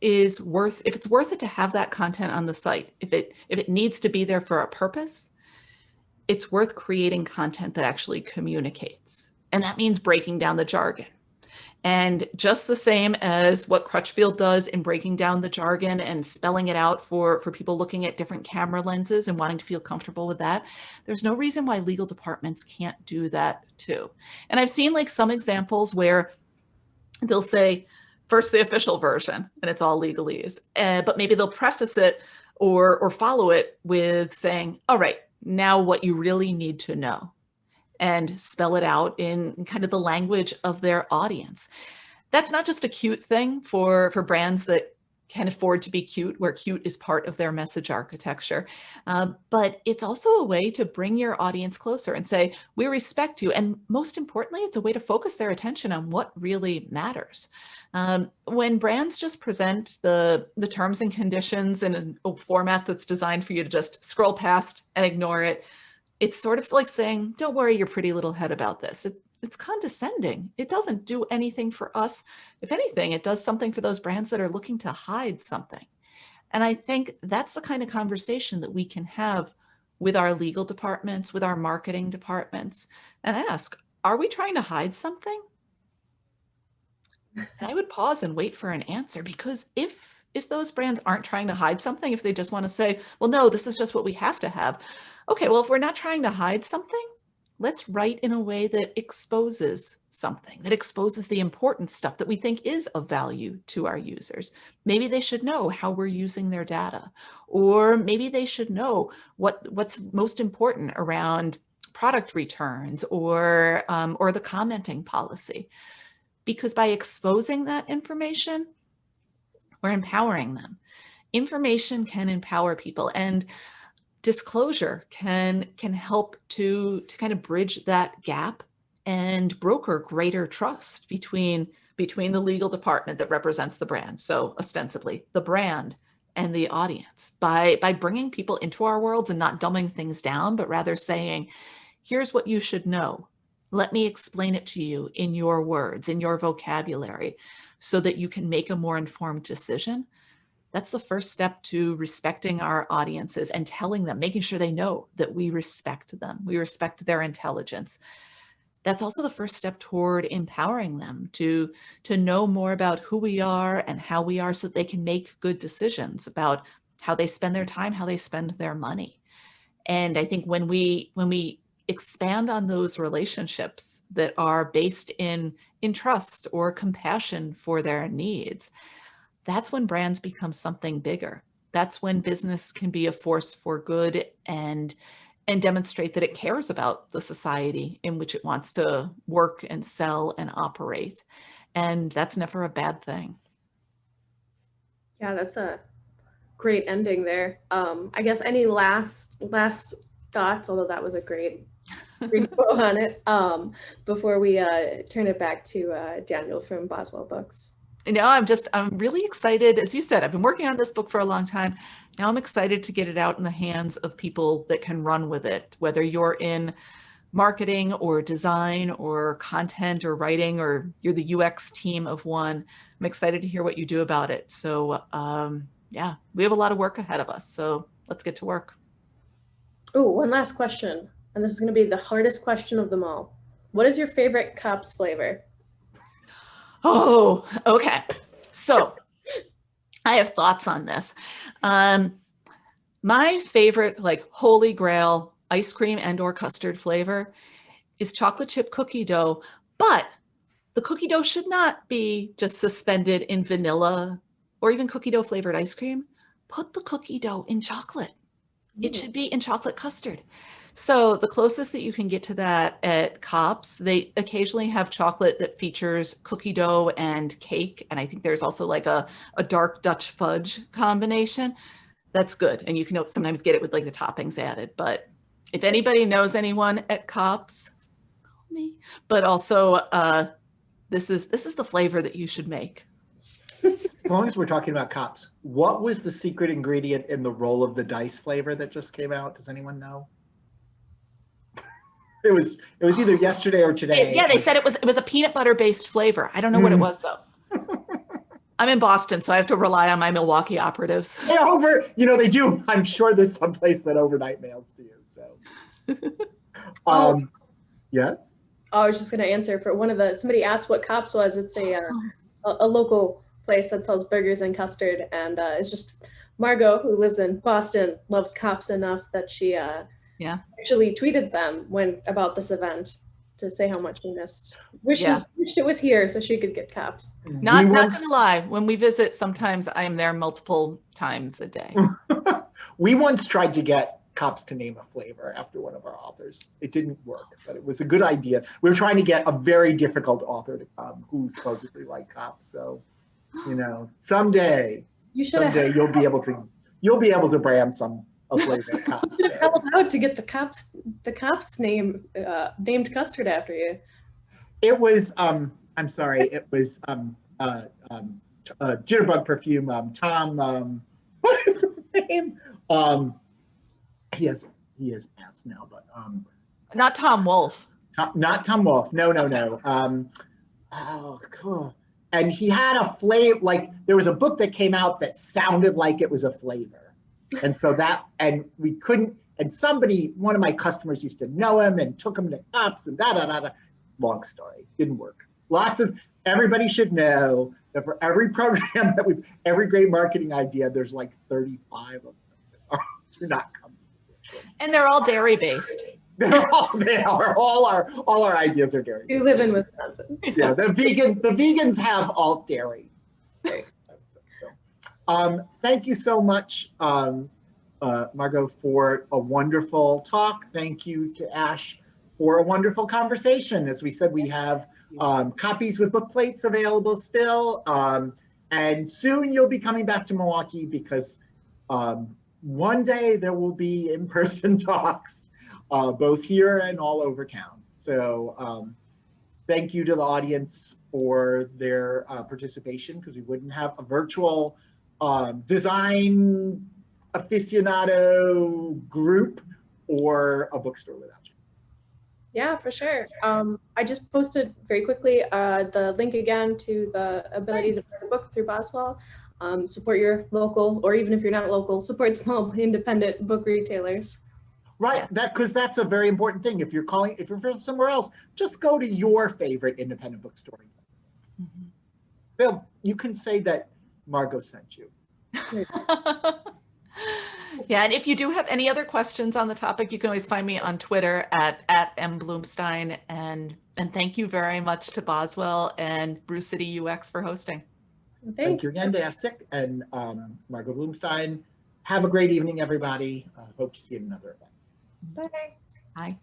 it's worth it to have that content on the site, if it needs to be there for a purpose, it's worth creating content that actually communicates. And that means breaking down the jargon. And just the same as what Crutchfield does in breaking down the jargon and spelling it out for people looking at different camera lenses and wanting to feel comfortable with that, there's no reason why legal departments can't do that too. And I've seen like some examples where they'll say, first the official version, and it's all legalese, but maybe they'll preface it or follow it with saying, all right, now what you really need to know. and spell it out in kind of the language of their audience. That's not just a cute thing for brands that can afford to be cute, where cute is part of their message architecture. But it's also a way to bring your audience closer and say, we respect you. And most importantly, it's a way to focus their attention on what really matters. When brands just present the terms and conditions in a format that's designed for you to just scroll past and ignore it, it's sort of like saying, don't worry your pretty little head about this. It's condescending. It doesn't do anything for us. If anything, it does something for those brands that are looking to hide something. And I think that's the kind of conversation that we can have with our legal departments, with our marketing departments, and ask, are we trying to hide something? And I would pause and wait for an answer, because if those brands aren't trying to hide something, if they just want to say, well, no, this is just what we have to have. Okay, well, if we're not trying to hide something, let's write in a way that exposes something, that exposes the important stuff that we think is of value to our users. Maybe they should know how we're using their data, or maybe they should know what's most important around product returns or the commenting policy. Because by exposing that information, we're empowering them. Information can empower people, and disclosure can help to kind of bridge that gap and broker greater trust between the legal department that represents the brand, so ostensibly the brand, and the audience, by bringing people into our worlds and not dumbing things down, but rather saying, here's what you should know. Let me explain it to you in your words, in your vocabulary, so that you can make a more informed decision. That's the first step to respecting our audiences and telling them, making sure they know that we respect them. We respect their intelligence. That's also the first step toward empowering them to know more about who we are and how we are, so that they can make good decisions about how they spend their time, how they spend their money. And I think when we expand on those relationships that are based in trust or compassion for their needs, that's when brands become something bigger. That's when business can be a force for good and demonstrate that it cares about the society in which it wants to work and sell and operate. And that's never a bad thing. Yeah, that's a great ending there. I guess any last thoughts, although that was a great quote on it, before we turn it back to Daniel from Boswell Books. I'm really excited. As you said, I've been working on this book for a long time. Now I'm excited to get it out in the hands of people that can run with it, whether you're in marketing or design or content or writing, or you're the UX team of one. I'm excited to hear what you do about it. So yeah, we have a lot of work ahead of us. So let's get to work. Oh, one last question. And this is going to be the hardest question of them all. What is your favorite Cops flavor? Oh, okay. So I have thoughts on this. My favorite, like, holy grail ice cream and or custard flavor is chocolate chip cookie dough, but the cookie dough should not be just suspended in vanilla or even cookie dough flavored ice cream. Put the cookie dough in chocolate. It should be in chocolate custard. So the closest that you can get to that at Cops, they occasionally have chocolate that features cookie dough and cake. And I think there's also like a dark Dutch fudge combination. That's good. And you can sometimes get it with like the toppings added. But if anybody knows anyone at Cops, call me. But also, this is the flavor that you should make. As long as we're talking about Cops, what was the secret ingredient in the roll of the dice flavor that just came out? Does anyone know? It was either yesterday or today. Yeah, they said it was a peanut butter based flavor. I don't know what it was though. I'm in Boston, so I have to rely on my Milwaukee operatives. Yeah, they do. I'm sure there's someplace that overnight mails to you. So, yes. Oh, I was just going to answer for somebody asked what Cops was. It's a local place that sells burgers and custard, and it's just Margot, who lives in Boston, loves Cops enough that she actually tweeted them about this event to say how much she missed. Wished it was here so she could get Cops. Not gonna lie, when we visit, sometimes I am there multiple times a day. We once tried to get Cups to name a flavor after one of our authors. It didn't work, but it was a good idea. We were trying to get a very difficult author to come who supposedly liked Cups. So, you know, someday you'll be able to brand a flavor of Cups. You should have held out to get the Cups name named custard after you. It was I'm sorry, it was Jitterbug Perfume, Tom, what is his name? He has passed now, but not Tom Wolfe. Not Tom Wolfe. No. Oh, cool. And he had a flavor, like there was a book that came out that sounded like it was a flavor. And so we couldn't, and one of my customers used to know him and took him to Cups and da. Long story, didn't work. Everybody should know that for every program every great marketing idea, there's like 35 of them that do not come. And they're all dairy based. They are. All our ideas are dairy. You live in Wisconsin. Yeah, the vegans have all dairy. Okay. So, thank you so much, Margot, for a wonderful talk. Thank you to Ash for a wonderful conversation. As we said, we have copies with book plates available still. And soon you'll be coming back to Milwaukee because one day there will be in-person talks, both here and all over town. So thank you to the audience for their participation, because we wouldn't have a virtual design aficionado group or a bookstore without you. Yeah, for sure. I just posted very quickly the link again to the ability to buy the book through Boswell. Support your local, or even if you're not local, support small independent book retailers. Right, because that's a very important thing. If you're from somewhere else, just go to your favorite independent bookstore. Mm-hmm. Bill, you can say that Margot sent you. Yeah, and if you do have any other questions on the topic, you can always find me on Twitter at @mbloomstein. And thank you very much to Boswell and Brew City UX for hosting. Thank you again to ASIC and Margot Bloomstein. Have a great evening, everybody. Hope to see you in another event. Bye. Bye.